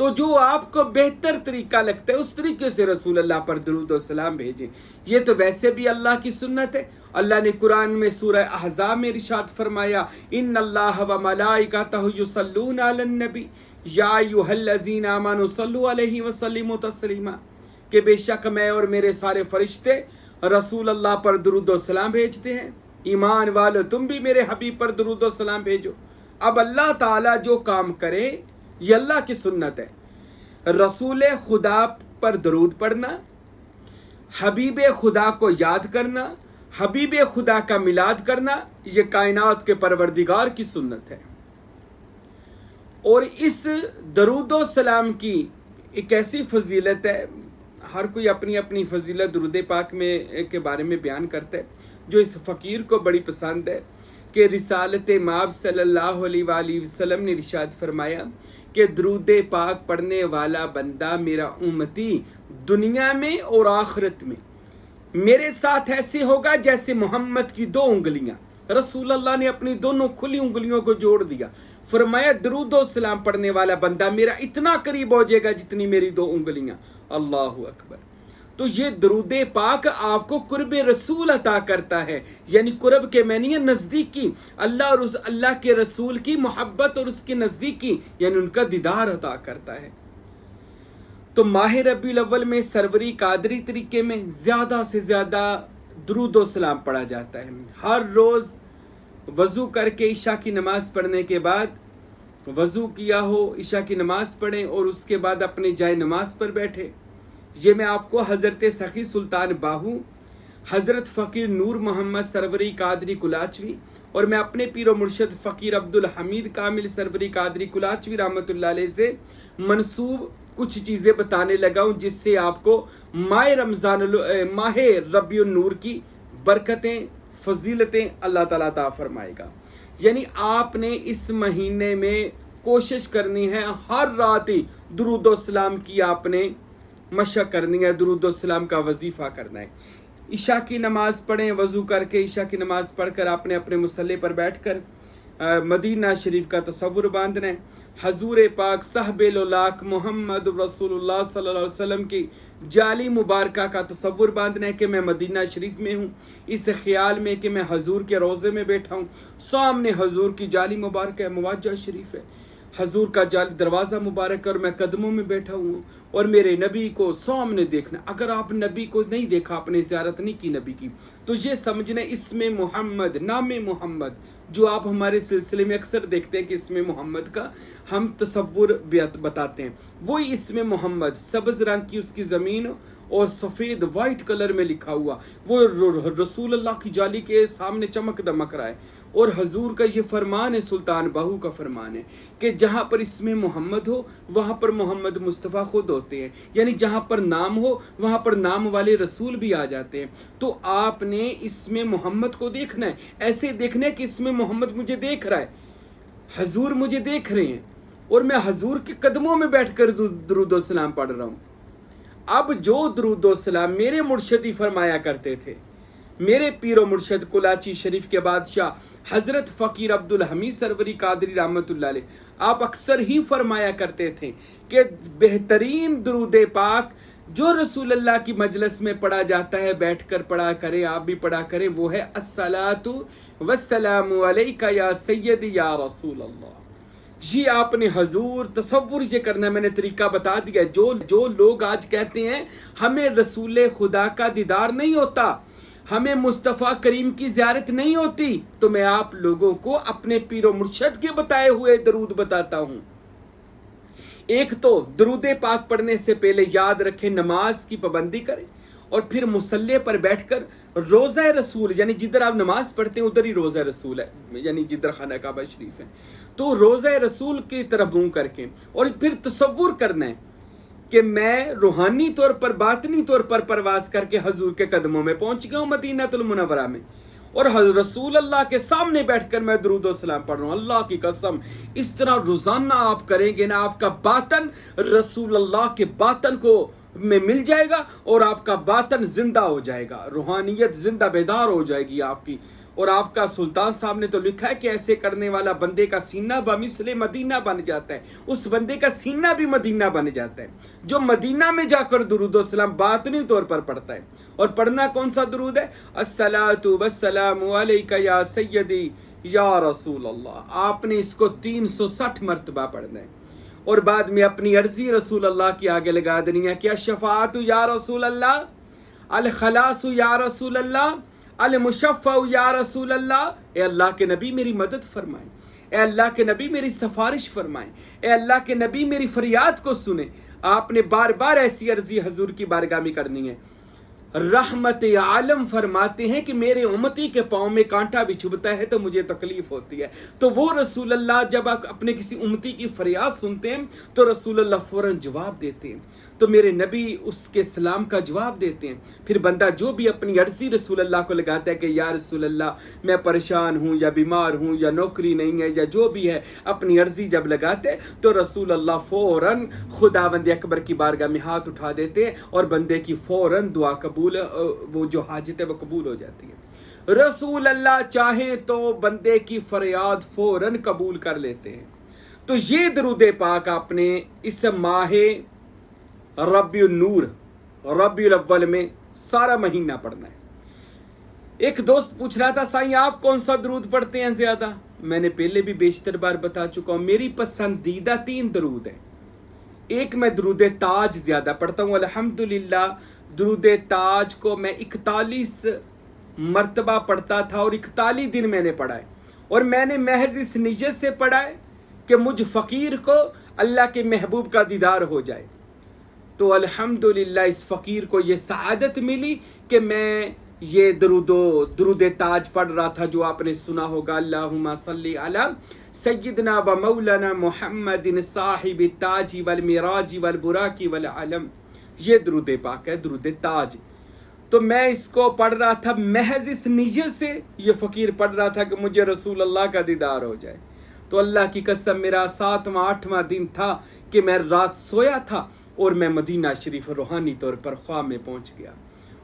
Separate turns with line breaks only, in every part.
تو جو آپ کو بہتر طریقہ لگتا ہے اس طریقے سے رسول اللہ پر درود و سلام بھیجیں. یہ تو ویسے بھی اللہ کی سنت ہے. اللہ نے قرآن میں سورہ احزاب میں ارشاد فرمایا ان اللہ و ملائکتہ یصلون علی النبی یا ایھا الذین آمنوا صلوا علیہ وسلموا تسلیما کہ بے شک میں اور میرے سارے فرشتے رسول اللہ پر درود و سلام بھیجتے ہیں. ایمان والو تم بھی میرے حبیب پر درود و سلام بھیجو. اب اللہ تعالیٰ جو کام کرے یہ اللہ کی سنت ہے. رسول خدا پر درود پڑھنا، حبیب خدا کو یاد کرنا، حبیب خدا کا میلاد کرنا، یہ کائنات کے پروردگار کی سنت ہے. اور اس درود و سلام کی ایک ایسی فضیلت ہے، ہر کوئی اپنی اپنی فضیلت درود پاک میں کے بارے میں بیان کرتا ہے، جو اس فقیر کو بڑی پسند ہے کہ رسالت مآب صلی اللہ علیہ وآلہ وسلم نے ارشاد فرمایا کہ درود پاک پڑھنے والا بندہ میرا امتی دنیا میں اور آخرت میں میرے ساتھ ایسے ہوگا جیسے محمد کی 2 انگلیاں. رسول اللہ نے اپنی دونوں کھلی انگلیوں کو جوڑ دیا، فرمایا درود و سلام پڑھنے والا بندہ میرا اتنا قریب ہو جائے گا جتنی میری 2 انگلیاں. اللہ اکبر. تو یہ درود پاک آپ کو قرب رسول عطا کرتا ہے، یعنی قرب کے معنی نزدیکی، اللہ اور اس اللہ کے رسول کی محبت اور اس کی نزدیکی، یعنی ان کا دیدار عطا کرتا ہے. تو ماہ ربیع الاول میں سروری قادری طریقے میں زیادہ سے زیادہ درود و سلام پڑھا جاتا ہے. ہر روز وضو کر کے عشاء کی نماز پڑھنے کے بعد وضو کیا ہو، عشاء کی نماز پڑھیں اور اس کے بعد اپنے جائے نماز پر بیٹھے. یہ میں آپ کو حضرت سخی سلطان باہو، حضرت فقیر نور محمد سروری قادری کلاچوی اور میں اپنے پیر و مرشد فقیر عبدالحمید کامل سروری قادری کلاچوی رحمۃ اللہ علیہ سے منسوب کچھ چیزیں بتانے لگا ہوں، جس سے آپ کو ماہ ربیع النور کی برکتیں، فضیلتیں اللہ تعالیٰ عطا فرمائے گا. یعنی آپ نے اس مہینے میں کوشش کرنی ہے ہر رات ہی درود و سلام کی آپ نے مشق کرنی ہے، درود و سلام کا وظیفہ کرنا ہے. عشاء کی نماز پڑھیں، وضو کر کے عشاء کی نماز پڑھ کر آپ نے اپنے مصلی پر بیٹھ کر مدینہ شریف کا تصور باندھنا ہے. حضور پاک صاحب الاولاق محمد رسول اللہ صلی اللہ علیہ وسلم کی جالی مبارکہ کا تصور باندھنا ہے کہ میں مدینہ شریف میں ہوں، اس خیال میں کہ میں حضور کے روضے میں بیٹھا ہوں، سامنے حضور کی جالی مبارکہ مواجہ شریف ہے، حضور کا جالی دروازہ مبارک اور میں قدموں میں بیٹھا ہوں اور میرے نبی کو سامنے دیکھنا. اگر آپ نبی کو نہیں دیکھا، آپ نے زیارت نہیں کی نبی کی، تو یہ سمجھنا اسم محمد، نام محمد جو آپ ہمارے سلسلے میں اکثر دیکھتے ہیں کہ اسم محمد کا ہم تصور بتاتے ہیں، وہی اسم محمد سبز رنگ کی اس کی زمین اور سفید وائٹ کلر میں لکھا ہوا، وہ رسول اللہ کی جالی کے سامنے چمک دمک رہا ہے. اور حضور کا یہ فرمان ہے، سلطان باہو کا فرمان ہے کہ جہاں پر اسم محمد ہو وہاں پر محمد مصطفیٰ خود ہوتے ہیں، یعنی جہاں پر نام ہو وہاں پر نام والے رسول بھی آ جاتے ہیں. تو آپ نے اسم محمد کو دیکھنا ہے، ایسے دیکھنا ہے کہ اسم محمد مجھے دیکھ رہا ہے، حضور مجھے دیکھ رہے ہیں اور میں حضور کے قدموں میں بیٹھ کر درود و سلام پڑھ رہا ہوں. اب جو درود و سلام میرے مرشدی فرمایا کرتے تھے، میرے پیر و مرشد کلاچی شریف کے بادشاہ حضرت فقیر عبدالحمید سروری قادری رحمۃ اللہ علیہ، آپ اکثر ہی فرمایا کرتے تھے کہ بہترین درود پاک جو رسول اللہ کی مجلس میں پڑھا جاتا ہے، بیٹھ کر پڑھا کریں، آپ بھی پڑھا کریں، وہ ہے الصلاۃ والسلام علیک یا سیدی یا رسول اللہ. جی آپ نے حضور تصور یہ کرنا ہے، میں نے طریقہ بتا دیا. جو لوگ آج کہتے ہیں ہمیں رسول خدا کا دیدار نہیں ہوتا، ہمیں مصطفیٰ کریم کی زیارت نہیں ہوتی، تو میں آپ لوگوں کو اپنے پیر و مرشد کے بتائے ہوئے درود بتاتا ہوں. ایک تو درود پاک پڑھنے سے پہلے یاد رکھیں نماز کی پابندی کریں، اور پھر مصلی پر بیٹھ کر روضہ رسول، یعنی جدھر آپ نماز پڑھتے ہیں ادھر ہی روضہ رسول ہے، یعنی جدھر خانہ کعبہ شریف ہے، تو روضہ رسول کی طرف منہ کر کے اور پھر تصور کرنا ہے کہ میں روحانی طور پر، باطنی طور پر پرواز کر کے حضور کے قدموں میں پہنچ گیا ہوں مدینہ المنورہ میں، اور رسول اللہ کے سامنے بیٹھ کر میں درود و سلام پڑھ رہا ہوں. اللہ کی قسم اس طرح روزانہ آپ کریں گے نا، آپ کا باطن رسول اللہ کے باطن کو میں مل جائے گا اور آپ کا باطن زندہ ہو جائے گا، روحانیت زندہ بیدار ہو جائے گی آپ کی، اور آپ کا سلطان صاحب نے تو لکھا ہے کہ ایسے کرنے والا بندے کا سینہ بمثل مدینہ بن جاتا ہے، اس بندے کا سینہ بھی مدینہ بن جاتا ہے جو مدینہ میں جا کر درود و سلام باطنی طور پر پڑھتا ہے۔ اور پڑھنا کون سا درود ہے؟ الصلاۃ والسلام علیک یا سیدی یا رسول اللہ۔ آپ نے اس کو 360 مرتبہ پڑھنا ہے، اور بعد میں اپنی عرضی رسول اللہ کی آگے لگا دینی ہے کہ الشفاعت یا رسول اللہ، الخلاص یا رسول اللہ، المشفع یا رسول اللہ۔ اے اللہ کے نبی میری مدد فرمائیں، اے اللہ کے نبی میری سفارش فرمائیں، اے اللہ کے نبی میری فریاد کو سنیں۔ آپ نے بار بار ایسی عرضی حضور کی بارگاہ میں کرنی ہے۔ رحمت عالم فرماتے ہیں کہ میرے امتی کے پاؤں میں کانٹا بھی چبھتا ہے تو مجھے تکلیف ہوتی ہے، تو وہ رسول اللہ جب آپ اپنے کسی امتی کی فریاد سنتے ہیں تو رسول اللہ فوراً جواب دیتے ہیں، تو میرے نبی اس کے سلام کا جواب دیتے ہیں۔ پھر بندہ جو بھی اپنی عرضی رسول اللہ کو لگاتا ہے کہ یا رسول اللہ میں پریشان ہوں یا بیمار ہوں یا نوکری نہیں ہے یا جو بھی ہے، اپنی عرضی جب لگاتے تو رسول اللہ فوراً خداوند اکبر کی بارگاہ میں ہاتھ اٹھا دیتے ہیں اور بندے کی فوراً دعا قبول، وہ جو حاجت ہے وہ قبول ہو جاتی ہے۔ رسول اللہ چاہیں تو بندے کی فریاد فوراً قبول کر لیتے ہیں۔ تو یہ درود پاک آپ نے اس ماہ ربیع النور، ربیع الاول میں سارا مہینہ پڑھنا ہے۔ ایک دوست پوچھ رہا تھا سائیں آپ کون سا درود پڑھتے ہیں زیادہ؟ میں نے پہلے بھی بیشتر بار بتا چکا ہوں، میری پسندیدہ 3 درود ہیں۔ ایک میں درود تاج زیادہ پڑھتا ہوں، الحمدللہ درود تاج کو میں 41 مرتبہ پڑھتا تھا اور 41 دن میں نے پڑھا ہے، اور میں نے محض اس نیت سے پڑھا ہے کہ مجھ فقیر کو اللہ کے محبوب کا دیدار ہو جائے۔ تو الحمدللہ اس فقیر کو یہ سعادت ملی کہ میں یہ درود تاج پڑھ رہا تھا جو آپ نے سنا ہوگا، اللہم صلی علی سیدنا و مولانا محمد صاحب التاج والمراج والبراق والعلم۔ یہ درود پاک ہے، درود تاج۔ تو میں اس کو پڑھ رہا تھا محض اس نیت سے، یہ فقیر پڑھ رہا تھا کہ مجھے رسول اللہ کا دیدار ہو جائے۔ تو اللہ کی قسم میرا 7واں 8واں دن تھا کہ میں رات سویا تھا اور میں مدینہ شریف روحانی طور پر خواب میں پہنچ گیا،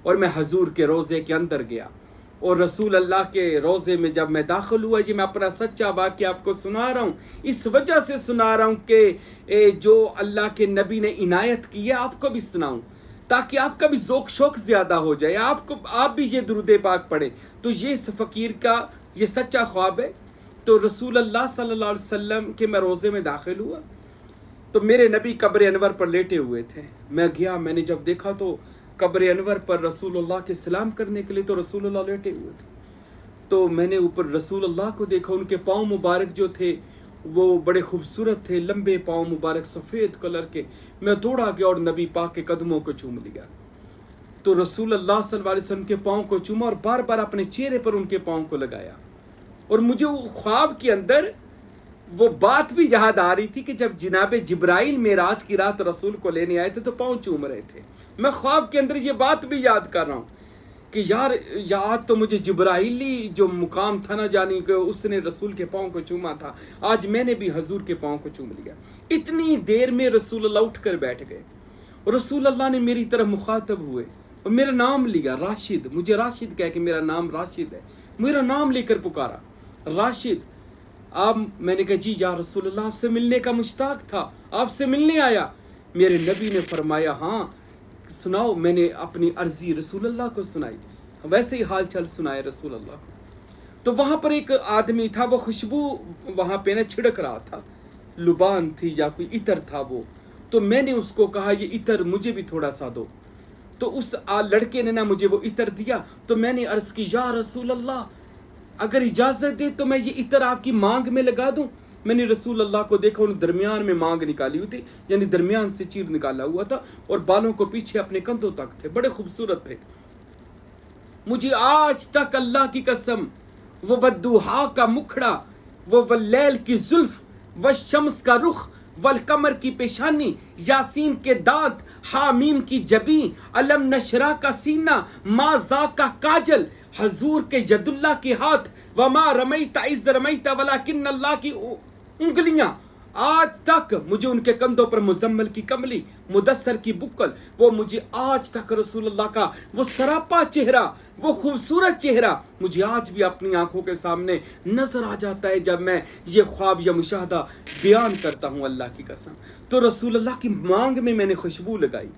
اور میں حضور کے روضے کے اندر گیا، اور رسول اللہ کے روضے میں جب میں داخل ہوا، یہ میں اپنا سچا واقعہ آپ کو سنا رہا ہوں، اس وجہ سے سنا رہا ہوں کہ جو اللہ کے نبی نے عنایت کی ہے آپ کو بھی سناؤں، تاکہ آپ کا بھی ذوق شوق زیادہ ہو جائے، آپ بھی یہ درود پاک پڑھیں۔ تو یہ اس فقیر کا یہ سچا خواب ہے۔ تو رسول اللہ صلی اللہ علیہ وسلم کے میں روضے میں داخل ہوا تو میرے نبی قبر انور پر لیٹے ہوئے تھے۔ میں گیا، میں نے جب دیکھا تو قبر انور پر رسول اللہ کے سلام کرنے کے لیے تو رسول اللہ لیٹے ہوئے تھے۔ تو میں نے اوپر رسول اللہ کو دیکھا، ان کے پاؤں مبارک جو تھے وہ بڑے خوبصورت تھے، لمبے پاؤں مبارک سفید کلر کے۔ میں دوڑا گیا اور نبی پاک کے قدموں کو چوم لیا۔ تو رسول اللہ صلی اللہ علیہ وسلم کے پاؤں کو چوما اور بار بار اپنے چہرے پر ان کے پاؤں کو لگایا، اور مجھے وہ خواب کے اندر وہ بات بھی یاد آ رہی تھی کہ جب جناب جبرائیل معراج کی رات رسول کو لینے آئے تھے تو پاؤں چوم رہے تھے۔ میں خواب کے اندر یہ بات بھی یاد کر رہا ہوں کہ یاد تو مجھے جبرائیلی جو مقام تھا نہ جانی کہ اس نے رسول کے پاؤں کو چوما تھا، آج میں نے بھی حضور کے پاؤں کو چوم لیا۔ اتنی دیر میں رسول اللہ اٹھ کر بیٹھ گئے، اور رسول اللہ نے میری طرف مخاطب ہوئے اور میرا نام لیا، راشد، مجھے راشد کہہ کہ میرا نام راشد ہے، میرا نام لے کر پکارا، راشد۔ میں نے کہا جی یا رسول اللہ آپ سے ملنے کا مشتاق تھا، آپ سے ملنے آیا۔ میرے نبی نے فرمایا ہاں سناؤ۔ میں نے اپنی عرضی رسول اللہ کو سنائی، ویسے ہی حال چال سنائے رسول اللہ کو۔ تو وہاں پر ایک آدمی تھا، وہ خوشبو وہاں پہ چھڑک رہا تھا، لبان تھی یا کوئی عطر تھا وہ۔ تو میں نے اس کو کہا یہ عطر مجھے بھی تھوڑا سا دو۔ تو اس لڑکے نے مجھے وہ عطر دیا۔ تو میں نے عرض کی یا رسول اللہ اگر اجازت دے تو میں یہ عطر آپ کی مانگ میں لگا دوں۔ میں نے رسول اللہ کو دیکھا، ان درمیان میں مانگ نکالی ہوئی تھی، یعنی درمیان سے چیر نکالا ہوا تھا، اور بالوں کو پیچھے اپنے کندھوں تک تھے، بڑے خوبصورت تھے۔ مجھے آج تک اللہ کی قسم وہ والضحیٰ کا مکھڑا، وہ واللیل کی زلف، والشمس کا رخ، والقمر کی پیشانی، یاسین کے دانت، حامیم کی جبیں، علم نشرہ کا سینہ، ما ذاک کا کاجل، حضور کے ید اللہ کے ہاتھ، وما رمیت اذ رمیت ولکن اللہ کی انگلیاں، آج تک مجھے ان کے کندھوں پر مزمل کی کملی، مدثر کی بکل، وہ مجھے آج تک رسول اللہ کا وہ سراپا چہرہ، وہ خوبصورت چہرہ مجھے آج بھی اپنی آنکھوں کے سامنے نظر آ جاتا ہے جب میں یہ خواب یا مشاہدہ بیان کرتا ہوں اللہ کی قسم۔ تو رسول اللہ کی مانگ میں میں نے خوشبو لگائی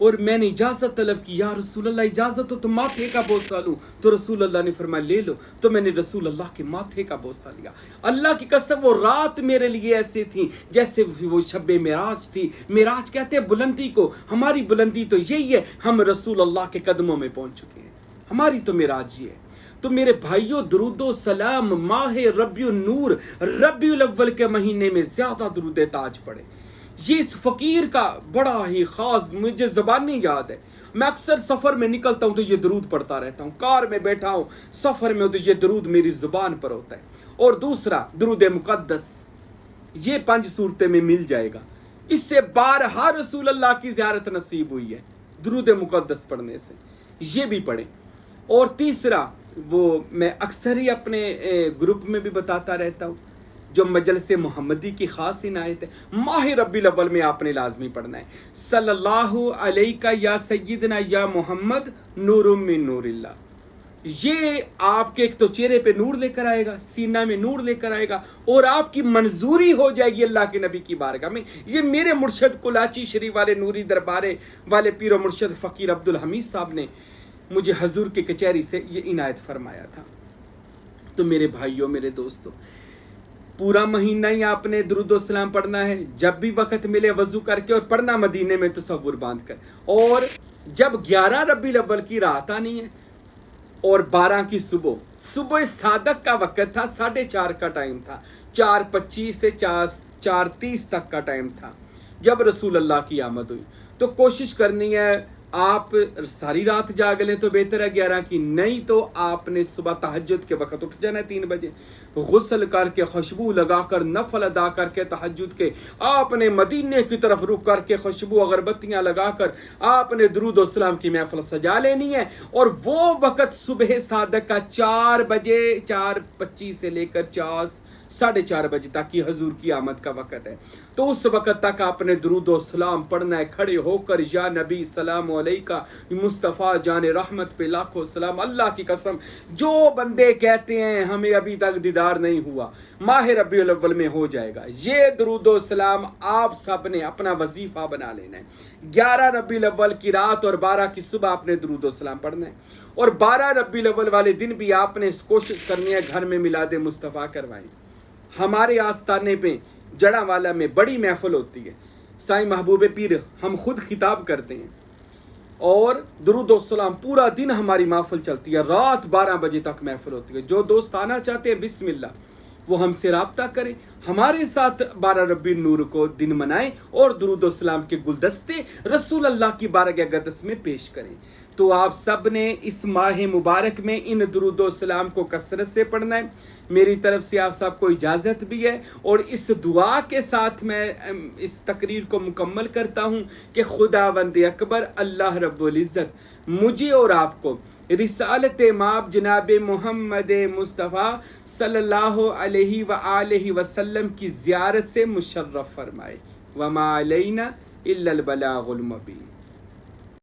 اور میں نے اجازت طلب کی، یا رسول اللہ اجازت ہو تو ماتھے کا بوسہ لوں، تو رسول اللہ نے فرمایا لے لو، تو میں نے رسول اللہ کے ماتھے کا بوسہ لیا۔ اللہ کی قسم وہ رات میرے لیے ایسے تھی جیسے وہ شب معراج تھی۔ معراج کہتے ہیں بلندی کو، ہماری بلندی تو یہی ہے ہم رسول اللہ کے قدموں میں پہنچ چکے ہیں، ہماری تو معراج یہ ہے۔ تو میرے بھائیوں درود و سلام ماہ ربیع النور ربیع الاول کے مہینے میں زیادہ درود تاج پڑھے۔ یہ اس فقیر کا بڑا ہی خاص مجھے زبانی یاد ہے، میں اکثر سفر میں نکلتا ہوں تو یہ درود پڑھتا رہتا ہوں، کار میں بیٹھا ہوں سفر میں تو یہ درود میری زبان پر ہوتا ہے۔ اور دوسرا درود مقدس، یہ 5 صورتیں میں مل جائے گا، اس سے بارہا رسول اللہ کی زیارت نصیب ہوئی ہے درود مقدس پڑھنے سے، یہ بھی پڑھیں۔ اور تیسرا وہ میں اکثر ہی اپنے گروپ میں بھی بتاتا رہتا ہوں، جو مجلس محمدی کی خاص عنایت ہے، ماہ ربیع الاول میں آپ نے لازمی پڑھنا ہے صلی اللہ علیہ یا سیدنا یا محمد نور من نور اللہ۔ یہ آپ کے ایک تو چہرے پہ نور لے کر آئے گا، سینہ میں نور لے کر آئے گا، اور آپ کی منظوری ہو جائے گی اللہ کے نبی کی بارگاہ میں۔ یہ میرے مرشد کلاچی شریف والے نوری دربارے والے پیر و مرشد فقیر عبدالحمید صاحب نے مجھے حضور کی کچہری سے یہ عنایت فرمایا تھا۔ تو میرے بھائیوں میرے دوستوں، پورا مہینہ ہی آپ نے درود و سلام پڑھنا ہے، جب بھی وقت ملے وضو کر کے، اور پڑھنا مدینے میں تصور باندھ کر۔ اور جب 11 ربیع الاول کی رات آنی ہے اور 12 کی صبح صادق کا وقت تھا، 4:30 کا ٹائم تھا، 4:25 سے 4:30 تک کا ٹائم تھا جب رسول اللہ کی آمد ہوئی۔ تو کوشش کرنی ہے آپ ساری رات جاگ لیں تو بہتر ہے 11 کی، نہیں تو آپ نے صبح تہجد کے وقت اٹھ جانا ہے 3 بجے، غسل کر کے خوشبو لگا کر نفل ادا کر کے تہجد کے آپ نے مدینے کی طرف رک کر کے خوشبو اگربتیاں لگا کر آپ نے درود و سلام کی محفل سجا لینی ہے۔ اور وہ وقت صبح صادق کا 4 بجے 4:25 سے لے کر 4:30 بجے تک کی حضور کی آمد کا وقت ہے۔ تو اس وقت تک آپ نے درود و سلام پڑھنا ہے کھڑے ہو کر، یا نبی سلام علیکہ، مصطفیٰ جان رحمت پہ لاکھوں سلام۔ اللہ کی قسم جو بندے کہتے ہیں ہمیں ابھی تک دیدار نہیں ہوا، ماہ ربیع الاول میں ہو جائے گا۔ یہ درود و سلام آپ سب نے اپنا وظیفہ بنا لینا ہے۔ 11 ربیع الاول کی رات اور 12 کی صبح آپ نے درود و سلام پڑھنا ہے، اور 12 ربیع الاول والے دن بھی آپ نے کوشش کرنی ہے گھر میں میلاد مصطفیٰ کروائیں۔ ہمارے آستانے پہ جڑا والا میں بڑی محفل ہوتی ہے، سائیں محبوب پیر ہم خود خطاب کرتے ہیں، اور درود و سلام پورا دن ہماری محفل چلتی ہے، رات 12 بجے تک محفل ہوتی ہے۔ جو دوست آنا چاہتے ہیں بسم اللہ، وہ ہم سے رابطہ کریں، ہمارے ساتھ 12 ربیع النور کو دن منائیں اور درود و سلام کے گلدستے رسول اللہ کی بارگاہ اقدس میں پیش کریں۔ تو آپ سب نے اس ماہ مبارک میں ان درود و سلام کو کثرت سے پڑھنا ہے۔ میری طرف سے آپ سب کو اجازت بھی ہے، اور اس دعا کے ساتھ میں اس تقریر کو مکمل کرتا ہوں کہ خداوند اکبر اللہ رب العزت مجھے اور آپ کو رسالت مآب جناب محمد مصطفیٰ صلی اللہ علیہ وآلہ وسلم کی زیارت سے مشرف فرمائے۔ وما علینا الا البلاغ المبین۔